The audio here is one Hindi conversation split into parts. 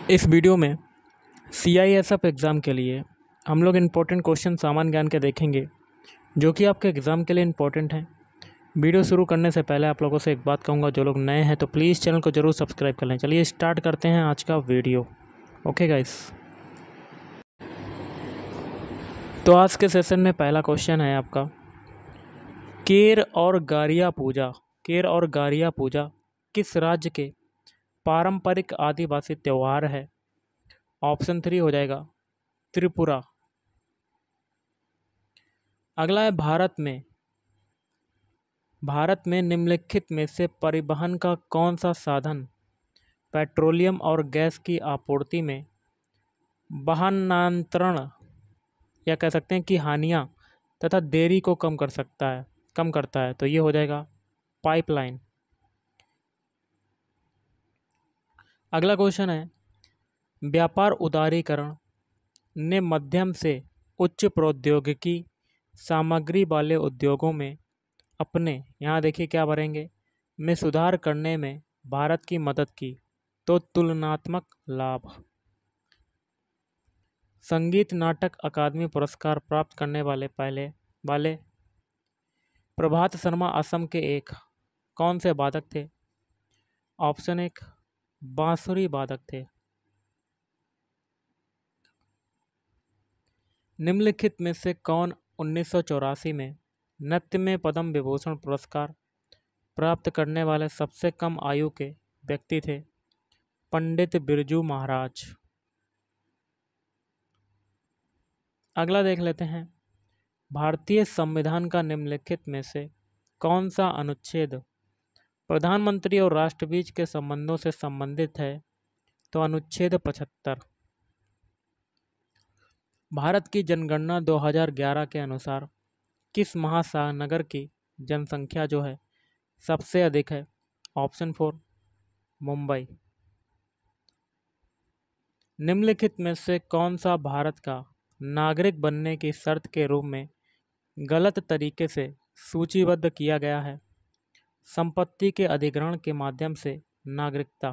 इस वीडियो में CISF एग्ज़ाम के लिए हम लोग इम्पोर्टेंट क्वेश्चन सामान्य ज्ञान के देखेंगे जो कि आपके एग्ज़ाम के लिए इम्पोर्टेंट हैं। वीडियो शुरू करने से पहले आप लोगों से एक बात कहूँगा, जो लोग नए हैं तो प्लीज़ चैनल को ज़रूर सब्सक्राइब कर लें। चलिए स्टार्ट करते हैं आज का वीडियो। ओके गाइस, तो आज के सेशन में पहला क्वेश्चन है आपका, केर और गारिया पूजा किस राज्य के पारंपरिक आदिवासी त्यौहार है? ऑप्शन 3 हो जाएगा त्रिपुरा। अगला है, भारत में निम्नलिखित में से परिवहन का कौन सा साधन पेट्रोलियम और गैस की आपूर्ति में वाहनांतरण या कह सकते हैं कि हानियाँ तथा देरी को कम करता है? तो ये हो जाएगा पाइपलाइन। अगला क्वेश्चन है, व्यापार उदारीकरण ने मध्यम से उच्च प्रौद्योगिकी सामग्री वाले उद्योगों में अपने, यहाँ देखिए क्या भरेंगे, में सुधार करने में भारत की मदद की। तो तुलनात्मक लाभ। संगीत नाटक अकादमी पुरस्कार प्राप्त करने वाले प्रभात शर्मा असम के एक कौन से वादक थे? ऑप्शन 1 बांसुरी वादक थे। निम्नलिखित में से कौन 1984 में नृत्य में पद्म विभूषण पुरस्कार प्राप्त करने वाले सबसे कम आयु के व्यक्ति थे? पंडित बिरजू महाराज। अगला देख लेते हैं, भारतीय संविधान का निम्नलिखित में से कौन सा अनुच्छेद प्रधानमंत्री और राष्ट्र बीच के संबंधों से संबंधित है? तो अनुच्छेद 75। भारत की जनगणना 2011 के अनुसार किस महासागर की जनसंख्या जो है सबसे अधिक है? ऑप्शन 4 मुंबई। निम्नलिखित में से कौन सा भारत का नागरिक बनने की शर्त के रूप में गलत तरीके से सूचीबद्ध किया गया है? संपत्ति के अधिग्रहण के माध्यम से नागरिकता।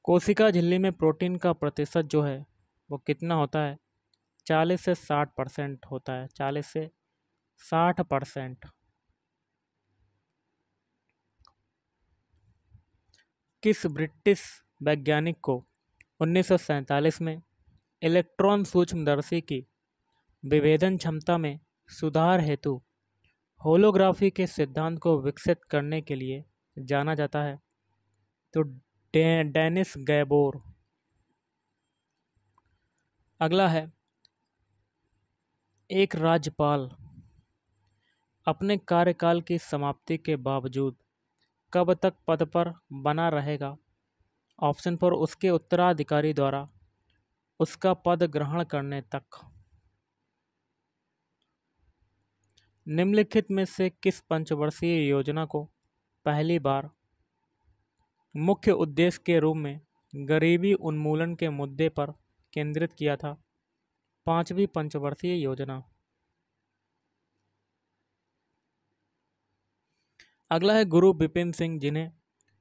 कोशिका झिल्ली में प्रोटीन का प्रतिशत जो है वो कितना होता है? 40 से 60% होता है। 40 से 60%। किस ब्रिटिश वैज्ञानिक को 1947 में इलेक्ट्रॉन सूक्ष्मदर्शी की विभेदन क्षमता में सुधार हेतु होलोग्राफी के सिद्धांत को विकसित करने के लिए जाना जाता है? तो डेनिस गैबोर। अगला है, एक राज्यपाल अपने कार्यकाल की समाप्ति के बावजूद कब तक पद पर बना रहेगा? ऑप्शन 4 उसके उत्तराधिकारी द्वारा उसका पद ग्रहण करने तक। निम्नलिखित में से किस पंचवर्षीय योजना को पहली बार मुख्य उद्देश्य के रूप में गरीबी उन्मूलन के मुद्दे पर केंद्रित किया था? 5वीं पंचवर्षीय योजना। अगला है, गुरु बिपिन सिंह, जिन्हें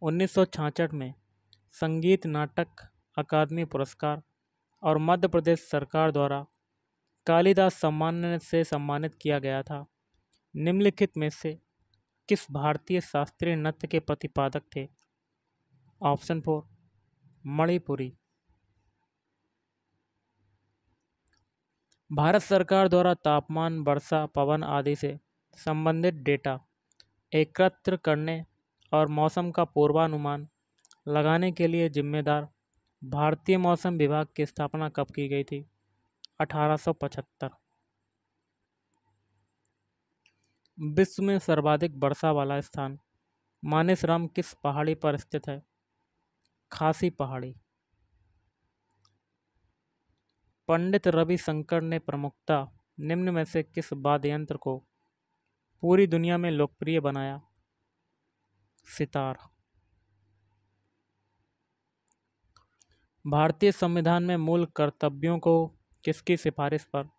1966 में संगीत नाटक अकादमी पुरस्कार और मध्य प्रदेश सरकार द्वारा कालिदास सम्मान से सम्मानित किया गया था, निम्नलिखित में से किस भारतीय शास्त्रीय नृत्य के प्रतिपादक थे? ऑप्शन 4 मणिपुरी। भारत सरकार द्वारा तापमान, वर्षा, पवन आदि से संबंधित डेटा एकत्र करने और मौसम का पूर्वानुमान लगाने के लिए जिम्मेदार भारतीय मौसम विभाग की स्थापना कब की गई थी? 1875। विश्व में सर्वाधिक वर्षा वाला स्थान मानेसराम किस पहाड़ी पर स्थित है? खासी पहाड़ी। पंडित रविशंकर ने प्रमुखता निम्न में से किस वाद्य यंत्र को पूरी दुनिया में लोकप्रिय बनाया? सितार। भारतीय संविधान में मूल कर्तव्यों को किसकी सिफारिश पर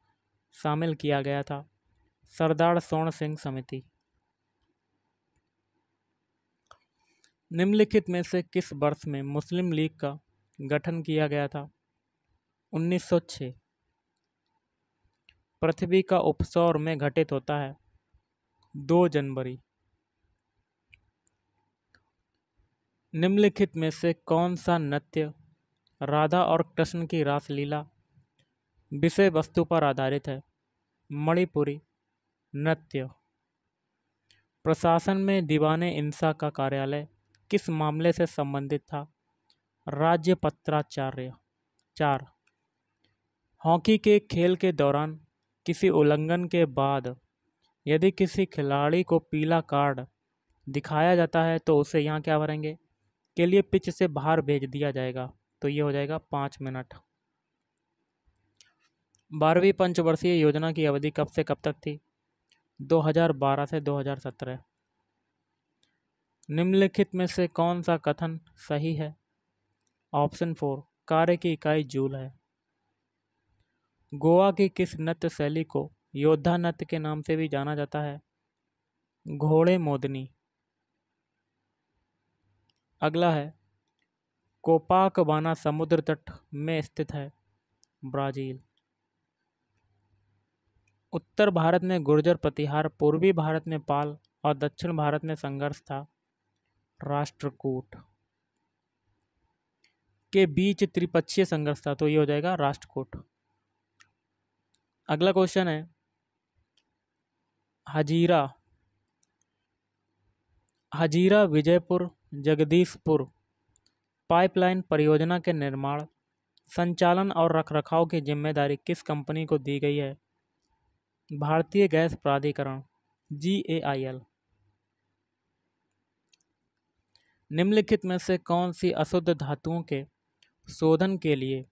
शामिल किया गया था? सरदार स्वर्ण सिंह समिति। निम्नलिखित में से किस वर्ष में मुस्लिम लीग का गठन किया गया था? 1906। पृथ्वी का उपसौर में घटित होता है? 2 जनवरी। निम्नलिखित में से कौन सा नृत्य राधा और कृष्ण की रासलीला विषय वस्तु पर आधारित है? मणिपुरी नृत्य। प्रशासन में दीवाने इंसा का कार्यालय किस मामले से संबंधित था? राज्य पत्राचार्य। 4। हॉकी के खेल के दौरान किसी उल्लंघन के बाद यदि किसी खिलाड़ी को पीला कार्ड दिखाया जाता है तो उसे यहाँ क्या भरेंगे के लिए पिच से बाहर भेज दिया जाएगा, तो ये हो जाएगा 5 मिनट। 12वीं पंचवर्षीय योजना की अवधि कब से कब तक थी? 2012 से 2017। निम्नलिखित में से कौन सा कथन सही है? ऑप्शन 4, कार्य की इकाई जूल है। गोवा की किस नृत्य शैली को योद्धा नृत्य के नाम से भी जाना जाता है? घोड़े मोदनी। अगला है, कोपाकबाना समुद्र तट में स्थित है? ब्राज़ील। उत्तर भारत में गुर्जर प्रतिहार, पूर्वी भारत में पाल और दक्षिण भारत में संघर्ष था? राष्ट्रकूट। के बीच त्रिपक्षीय संघर्ष था, तो ये हो जाएगा राष्ट्रकूट। अगला क्वेश्चन है, हजीरा विजयपुर जगदीशपुर पाइपलाइन परियोजना के निर्माण, संचालन और रखरखाव की जिम्मेदारी किस कंपनी को दी गई है? भारतीय गैस प्राधिकरण GAIL। निम्नलिखित में से कौन सी अशुद्ध धातुओं के शोधन के लिए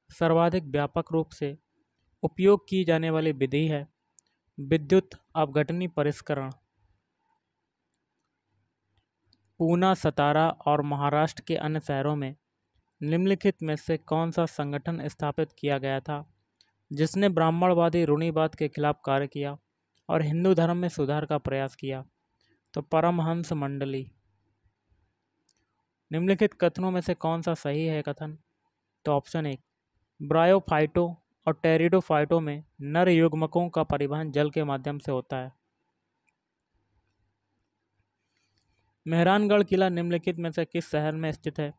सर्वाधिक व्यापक रूप से उपयोग की जाने वाली विधि है? विद्युत अपघटनी परिष्करण। पूना, सतारा और महाराष्ट्र के अन्य शहरों में निम्नलिखित में से कौन सा संगठन स्थापित किया गया था जिसने ब्राह्मणवादी रूढ़िवाद के खिलाफ कार्य किया और हिंदू धर्म में सुधार का प्रयास किया? तो परमहंस मंडली। निम्नलिखित कथनों में से कौन सा सही है कथन? तो ऑप्शन 1, ब्रायोफाइटो और टेरिडोफाइटो में नर युग्मकों का परिवहन जल के माध्यम से होता है। मेहरानगढ़ किला निम्नलिखित में से किस शहर में स्थित है?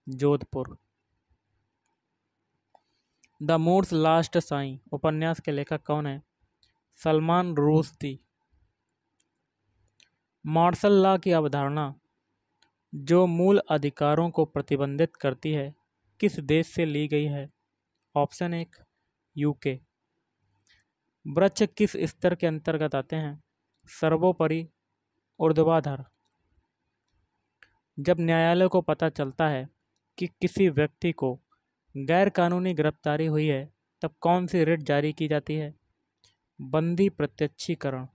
Jodhpur. The moods last Sai उपन्यास के लेखक कौन है? सलमान रुश्दी। मार्शल लॉ की अवधारणा जो मूल अधिकारों को प्रतिबंधित करती है किस देश से ली गई है? Option 1, UK। वृक्ष किस स्तर के अंतर्गत आते हैं? सर्वोपरि, ऊर्ध्वाधर। जब न्यायालय को पता चलता है कि किसी व्यक्ति को गैर कानूनी गिरफ्तारी हुई है तब कौन सी रिट जारी की जाती है? बंदी प्रत्यक्षीकरण।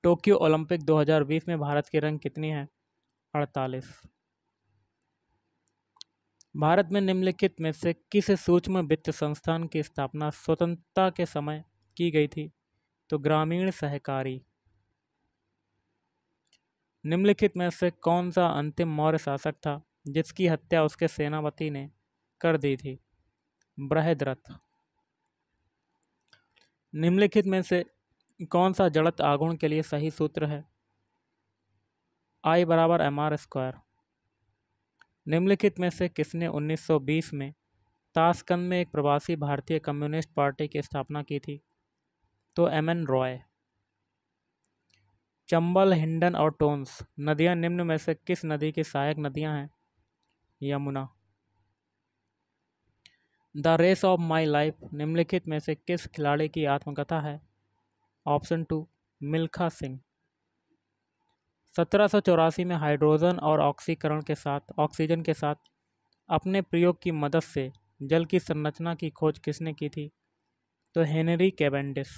टोक्यो ओलंपिक 2020 में भारत की रैंक कितनी है? 48। भारत में निम्नलिखित में से किस सूक्ष्म वित्त संस्थान की स्थापना स्वतंत्रता के समय की गई थी? तो ग्रामीण सहकारी। निम्नलिखित में से कौन सा अंतिम मौर्य शासक था जिसकी हत्या उसके सेनापति ने कर दी थी? बृहद्रथ। निम्नलिखित में से कौन सा जड़त्व आघूर्ण के लिए सही सूत्र है? I = mr²। निम्नलिखित में से किसने 1920 में ताशकंद में एक प्रवासी भारतीय कम्युनिस्ट पार्टी की स्थापना की थी? तो MN रॉय। चंबल, हिंडन और टोन्स नदियां निम्न में से किस नदी की सहायक नदियां हैं? Yamuna. The race of my life निम्नलिखित में से किस खिलाड़ी की आत्मकथा है? ऑप्शन 2, मिल्खा सिंह। 1784 में हाइड्रोजन और ऑक्सीजन के साथ अपने प्रयोग की मदद से जल की संरचना की खोज किसने की थी? तो हेनरी कैवेंडिश।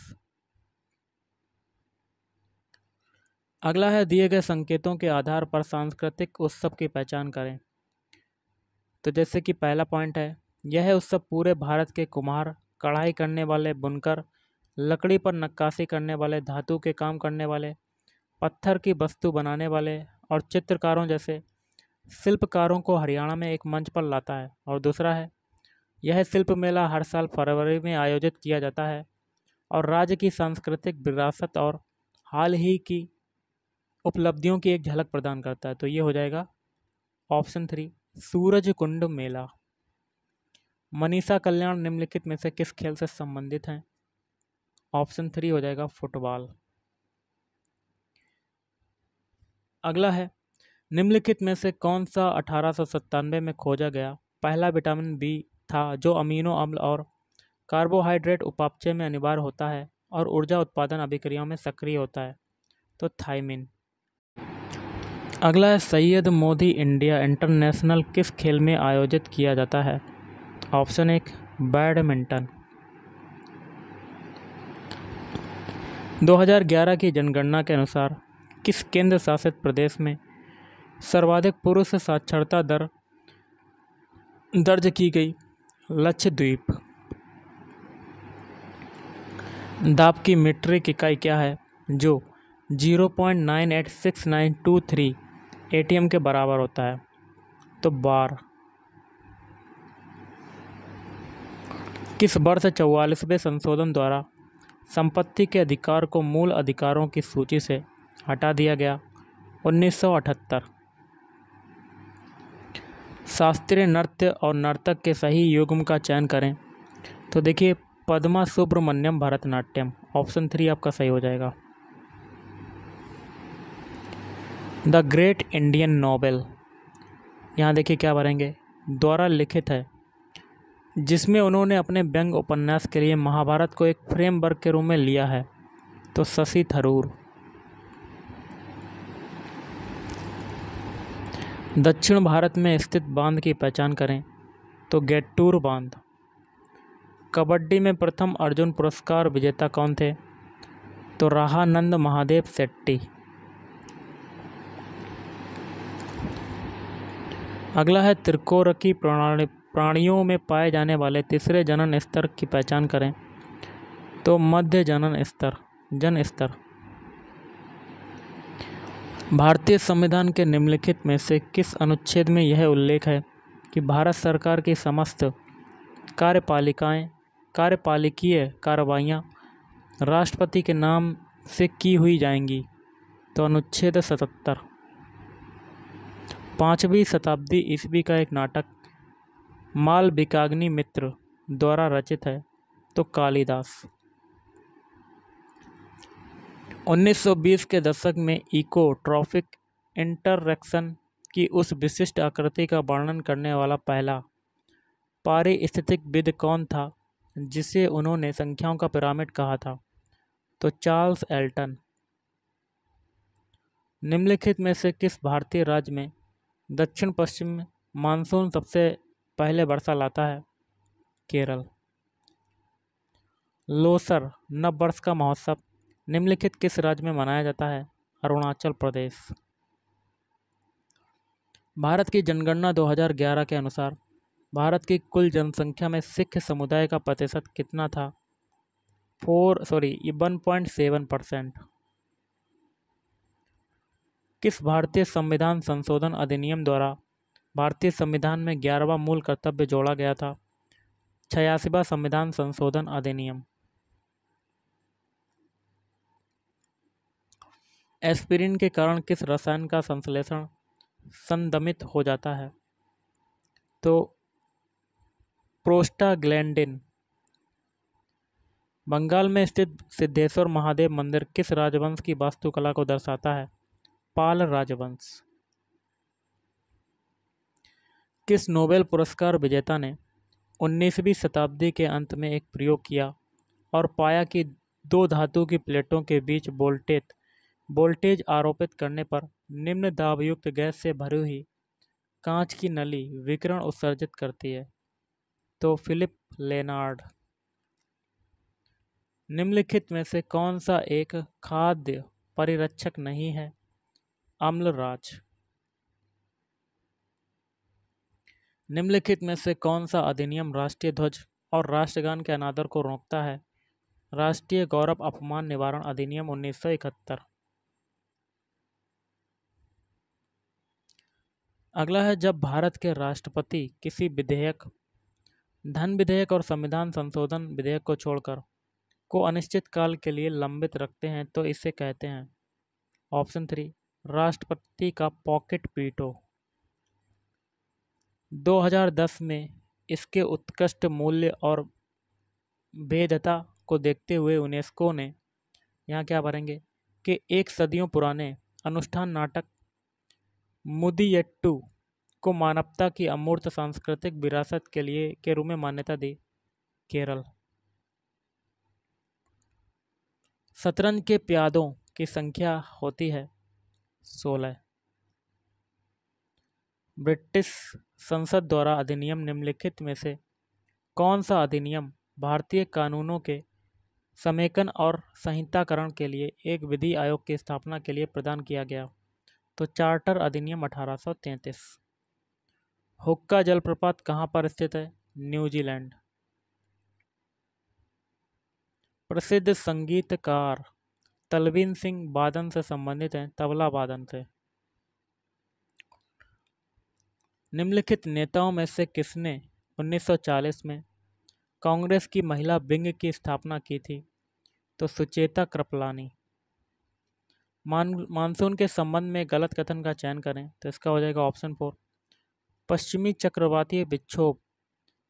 अगला है, दिए गए संकेतों के आधार पर सांस्कृतिक उत्सव की पहचान करें। तो जैसे कि पहला पॉइंट है, यह उत्सव पूरे भारत के कुम्हार, कढ़ाई करने वाले, बुनकर, लकड़ी पर नक्काशी करने वाले, धातु के काम करने वाले पत्थर की वस्तु बनाने वाले और चित्रकारों जैसे शिल्पकारों को हरियाणा में एक मंच पर लाता है। और दूसरा है, यह शिल्प मेला हर साल फरवरी में आयोजित किया जाता है और राज्य की सांस्कृतिक विरासत और हाल ही की उपलब्धियों की एक झलक प्रदान करता है। तो ये हो जाएगा ऑप्शन 3, सूरज कुंड मेला। मनीषा कल्याण निम्नलिखित में से किस खेल से संबंधित हैं? ऑप्शन 3 हो जाएगा फुटबॉल। अगला है, निम्नलिखित में से कौन सा 1897 में खोजा गया पहला विटामिन बी था जो अमीनो अम्ल और कार्बोहाइड्रेट उपापचय में अनिवार्य होता है और ऊर्जा उत्पादन अभिक्रियाओं में सक्रिय होता है? तो थायमिन। अगला है, सैयद मोदी इंडिया इंटरनेशनल किस खेल में आयोजित किया जाता है? Option 1, badminton. 2011 की जनगणना के अनुसार किस केंद्र शासित प्रदेश में सर्वाधिक पुरुष साक्षरता दर दर्ज की गई? लक्षद्वीप। दाब की मीट्रिक इकाई क्या है जो 0.986923 एटीएम के बराबर होता है? तो बार। किस वर्ष 44वें संशोधन द्वारा संपत्ति के अधिकार को मूल अधिकारों की सूची से हटा दिया गया? 1978। शास्त्रीय नृत्य और नर्तक के सही युग्म का चयन करें। तो देखिए, पद्मा सुब्रमण्यम भरतनाट्यम। ऑप्शन 3 आपका सही हो जाएगा। द ग्रेट इंडियन नोवेल, यहाँ देखिए क्या भरेंगे, द्वारा लिखित है, जिसमें उन्होंने अपने व्यंग उपन्यास के लिए महाभारत को एक फ्रेमवर्क के रूप में लिया है? तो शशि थरूर। दक्षिण भारत में स्थित बांध की पहचान करें। तो गेट्टूर बांध। कबड्डी में प्रथम अर्जुन पुरस्कार विजेता कौन थे? तो राहानंद महादेव शेट्टी। अगला है, त्रिकोरकी प्राणियों में पाए जाने वाले तीसरे जनन स्तर की पहचान करें। तो मध्य जन स्तर। भारतीय संविधान के निम्नलिखित में से किस अनुच्छेद में यह उल्लेख है कि भारत सरकार की समस्त कार्यपालिकीय कार्रवाइयाँ राष्ट्रपति के नाम से की हुई जाएंगी? तो अनुच्छेद 77। 5वीं शताब्दी ईस्वी का एक नाटक मालविकाग्नि मित्र द्वारा रचित है? तो कालिदास। 1920 के दशक में इको ट्रॉफिक इंटरैक्शन की उस विशिष्ट आकृति का वर्णन करने वाला पहला पारिस्थितिकविद कौन था जिसे उन्होंने संख्याओं का पिरामिड कहा था? तो चार्ल्स एल्टन। निम्नलिखित में से किस भारतीय राज्य में दक्षिण पश्चिम मानसून सबसे पहले वर्षा लाता है? केरल। लोसर नववर्ष का महोत्सव निम्नलिखित किस राज्य में मनाया जाता है? अरुणाचल प्रदेश। भारत की जनगणना 2011 के अनुसार भारत की कुल जनसंख्या में सिख समुदाय का प्रतिशत कितना था? 1.7%। किस भारतीय संविधान संशोधन अधिनियम द्वारा भारतीय संविधान में 11वां मूल कर्तव्य जोड़ा गया था? 86वां संविधान संशोधन अधिनियम। एस्पिरिन के कारण किस रसायन का संश्लेषण संदमित हो जाता है? तो प्रोस्टाग्लैंडिन। बंगाल में स्थित सिद्धेश्वर महादेव मंदिर किस राजवंश की वास्तुकला को दर्शाता है? पाल राजवंश। किस नोबेल पुरस्कार विजेता ने 19वीं शताब्दी के अंत में एक प्रयोग किया और पाया कि दो धातु की प्लेटों के बीच वोल्टेज आरोपित करने पर निम्न दाबयुक्त गैस से भरी हुई कांच की नली विकिरण उत्सर्जित करती है? तो फिलिप लेनार्ड। निम्नलिखित में से कौन सा एक खाद्य परिरक्षक नहीं है? अम्लराज। निम्नलिखित में से कौन सा अधिनियम राष्ट्रीय ध्वज और राष्ट्रगान के अनादर को रोकता है? राष्ट्रीय गौरव अपमान निवारण अधिनियम 1971। अगला है, जब भारत के राष्ट्रपति किसी विधेयक, धन विधेयक और संविधान संशोधन विधेयक को छोड़कर को अनिश्चित काल के लिए लंबित रखते हैं तो इसे कहते हैं। ऑप्शन 3, राष्ट्रपति का पॉकेट वीटो। 2010 में इसके उत्कृष्ट मूल्य और भेद्यता को देखते हुए यूनेस्को ने, यहाँ क्या भरेंगे, कि एक सदियों पुराने अनुष्ठान नाटक मुदियट्टू को मानवता की अमूर्त सांस्कृतिक विरासत के लिए के रूप में मान्यता दी। केरल। शतरंज के प्यादों की संख्या होती है 16। ब्रिटिश संसद द्वारा अधिनियम निम्नलिखित में से कौन सा अधिनियम भारतीय कानूनों के समेकन और संहिताकरण के लिए एक विधि आयोग की स्थापना के लिए प्रदान किया गया? तो चार्टर अधिनियम 1833। हुक्का जलप्रपात कहाँ पर स्थित है? न्यूजीलैंड। प्रसिद्ध संगीतकार तलविंदर सिंह वादन से संबंधित हैं, तबला वादन से। निम्नलिखित नेताओं में से किसने 1940 में कांग्रेस की महिला विंग की स्थापना की थी? तो सुचेता कृपलानी। मानसून के संबंध में गलत कथन का चयन करें तो इसका हो जाएगा ऑप्शन 4। पश्चिमी चक्रवातीय विक्षोभ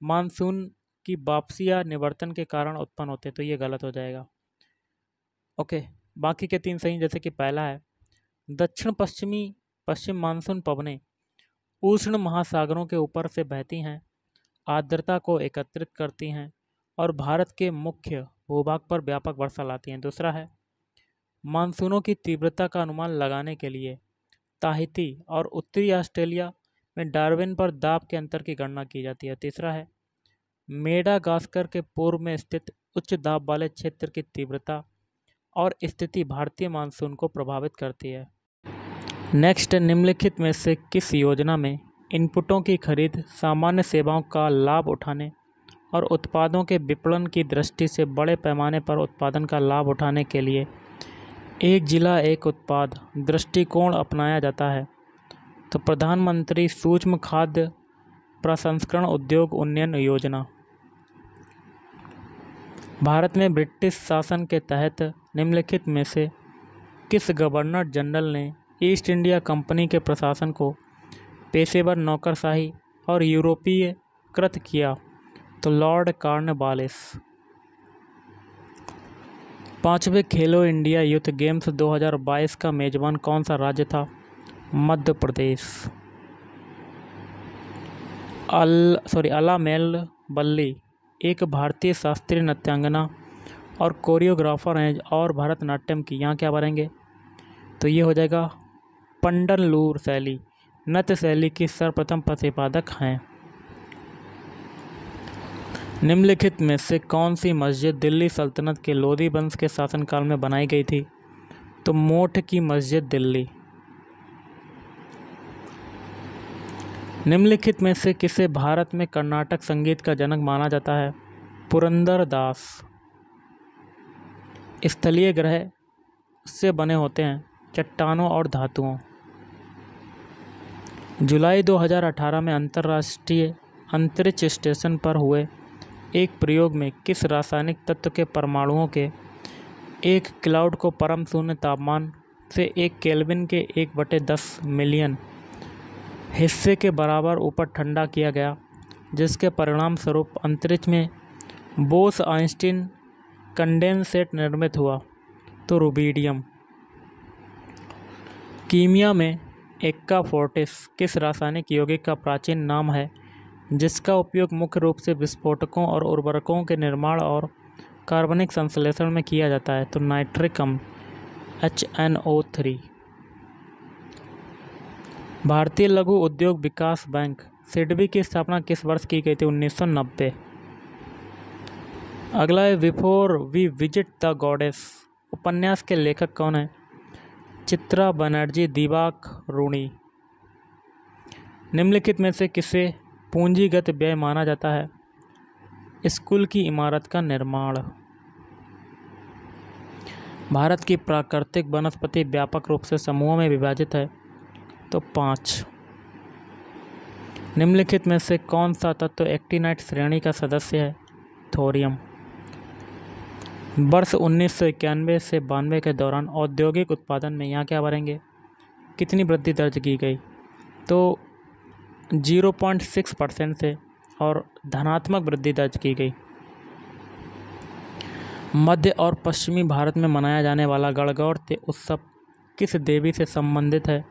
मानसून की वापसी या निवर्तन के कारण उत्पन्न होते, तो ये गलत हो जाएगा। ओके, बाकी के 3 सही, जैसे कि पहला है दक्षिण पश्चिम मानसून पवनें उष्ण महासागरों के ऊपर से बहती हैं, आर्द्रता को एकत्रित करती हैं और भारत के मुख्य भूभाग पर व्यापक वर्षा लाती हैं। दूसरा है मानसूनों की तीव्रता का अनुमान लगाने के लिए ताहिती और उत्तरी ऑस्ट्रेलिया में डार्विन पर दाब के अंतर की गणना की जाती है। तीसरा है मेडागास्कर के पूर्व में स्थित उच्च दाब वाले क्षेत्र की तीव्रता और स्थिति भारतीय मानसून को प्रभावित करती है। नेक्स्ट, निम्नलिखित में से किस योजना में इनपुटों की खरीद, सामान्य सेवाओं का लाभ उठाने और उत्पादों के विपणन की दृष्टि से बड़े पैमाने पर उत्पादन का लाभ उठाने के लिए एक जिला एक उत्पाद दृष्टिकोण अपनाया जाता है? तो प्रधानमंत्री सूक्ष्म खाद्य प्रसंस्करण उद्योग उन्नयन योजना। भारत में ब्रिटिश शासन के तहत निम्नलिखित में से किस गवर्नर जनरल ने ईस्ट इंडिया कंपनी के प्रशासन को पेशेवर नौकरशाही और यूरोपीयकृत किया? तो लॉर्ड कॉर्नवालिस। 5वें खेलो इंडिया यूथ गेम्स 2022 का मेजबान कौन सा राज्य था? मध्य प्रदेश। अलामेल बल्ली एक भारतीय शास्त्रीय नृत्यांगना और कोरियोग्राफर हैं और भरतनाट्यम की, यहाँ क्या भरेंगे? तो ये हो जाएगा पंडनलूर शैली नृत्य शैली की सर्वप्रथम प्रतिपादक हैं। निम्नलिखित में से कौन सी मस्जिद दिल्ली सल्तनत के लोधी वंश के शासनकाल में बनाई गई थी? तो मोठ की मस्जिद दिल्ली। निम्नलिखित में से किसे भारत में कर्नाटक संगीत का जनक माना जाता है? पुरंदर दास। स्थलीय ग्रह से बने होते हैं चट्टानों और धातुओं। जुलाई 2018 में अंतर्राष्ट्रीय अंतरिक्ष स्टेशन पर हुए एक प्रयोग में किस रासायनिक तत्व के परमाणुओं के एक क्लाउड को परम शून्य तापमान से 1 केल्विन के 1/10 मिलियन हिस्से के बराबर ऊपर ठंडा किया गया, जिसके परिणाम स्वरूप अंतरिक्ष में बोस आइंस्टीन कंडेंसेट निर्मित हुआ? तो रुबिडियम। कीमिया में एक्का फोर्टिस किस रासायनिक यौगिक का प्राचीन नाम है जिसका उपयोग मुख्य रूप से विस्फोटकों और उर्वरकों के निर्माण और कार्बनिक संश्लेषण में किया जाता है? तो नाइट्रिक अम्ल HNO3। भारतीय लघु उद्योग विकास बैंक सिडबी की स्थापना किस वर्ष की गई थी? 1990। अगला है before we visit the goddess उपन्यास के लेखक कौन है? चित्रा बनर्जी दिवाक रूणी। निम्नलिखित में से किसे पूंजीगत व्यय माना जाता है? स्कूल की इमारत का निर्माण। भारत की प्राकृतिक वनस्पति व्यापक रूप से समूहों में विभाजित है? तो 5। निम्नलिखित में से कौन सा तत्व एक्टिनाइट श्रेणी का सदस्य है? थोरियम। वर्ष 1991 से 92 के दौरान औद्योगिक उत्पादन में यहाँ क्या भरेंगे, कितनी वृद्धि दर्ज की गई? तो 0.6% से और धनात्मक वृद्धि दर्ज की गई। मध्य और पश्चिमी भारत में मनाया जाने वाला गणगौर उत्सव किस देवी से संबंधित है?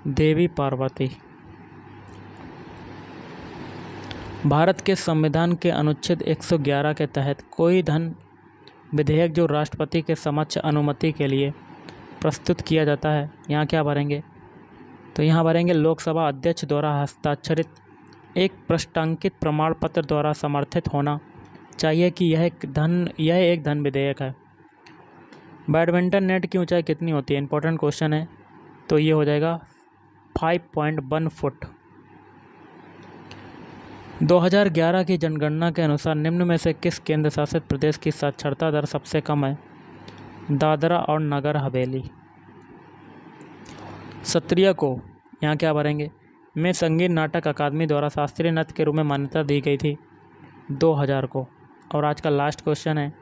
देवी पार्वती। भारत के संविधान के अनुच्छेद 111 के तहत कोई धन विधेयक जो राष्ट्रपति के समक्ष अनुमति के लिए प्रस्तुत किया जाता है, यहाँ क्या भरेंगे? तो यहाँ भरेंगे लोकसभा अध्यक्ष द्वारा हस्ताक्षरित एक पृष्ठांकित प्रमाण पत्र द्वारा समर्थित होना चाहिए कि यह एक धन विधेयक है। बैडमिंटन नेट की ऊंचाई कितनी होती है? इंपॉर्टेंट क्वेश्चन है। तो ये हो जाएगा 5.1 फुट। 2011 की जनगणना के अनुसार निम्न में से किस केंद्र शासित प्रदेश की साक्षरता दर सबसे कम है? दादरा और नगर हवेली। क्षत्रिय को यहाँ क्या भरेंगे? में संगीत नाटक अकादमी द्वारा शास्त्रीय नृत्य के रूप में मान्यता दी गई थी 2000 को। और आज का लास्ट क्वेश्चन है,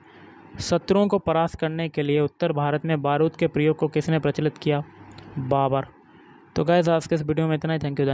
शत्रुओं को परास्त करने के लिए उत्तर भारत में बारूद के प्रयोग को किसने प्रचलित किया? बाबर। तो गाइस आज के इस वीडियो में इतना ही। Thank you.